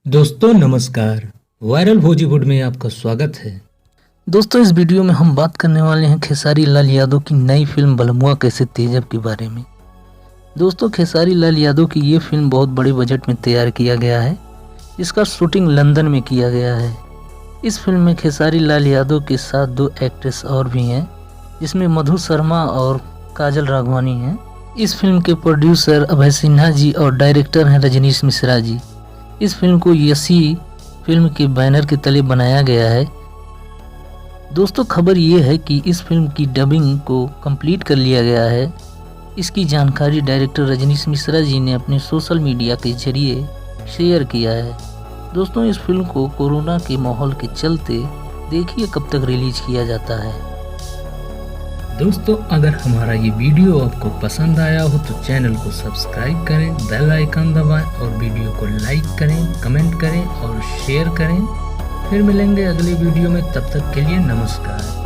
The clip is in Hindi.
दोस्तों नमस्कार। वायरल भोजीवुड में आपका स्वागत है। दोस्तों इस वीडियो में हम बात करने वाले हैं खेसारी लाल यादव की नई फिल्म बलमुआ कैसे तेजब के बारे में। दोस्तों खेसारी लाल यादव की ये फिल्म बहुत बड़े बजट में तैयार किया गया है। इसका शूटिंग लंदन में किया गया है। इस फिल्म में खेसारी लाल यादव के साथ दो एक्ट्रेस और भी हैं, जिसमें मधु शर्मा और काजल राघवानी हैं। इस फिल्म के प्रोड्यूसर अभय सिन्हा जी और डायरेक्टर हैं रजनीश मिश्रा जी। इस फिल्म को यसी फिल्म के बैनर के तले बनाया गया है। दोस्तों खबर ये है कि इस फिल्म की डबिंग को कंप्लीट कर लिया गया है। इसकी जानकारी डायरेक्टर रजनीश मिश्रा जी ने अपने सोशल मीडिया के जरिए शेयर किया है। दोस्तों इस फिल्म को कोरोना के माहौल के चलते देखिए कब तक रिलीज किया जाता है। दोस्तों अगर हमारा ये वीडियो आपको पसंद आया हो तो चैनल को सब्सक्राइब करें, बेल आइकन दबाएं और वीडियो को लाइक करें, कमेंट करें और शेयर करें। फिर मिलेंगे अगले वीडियो में, तब तक के लिए नमस्कार।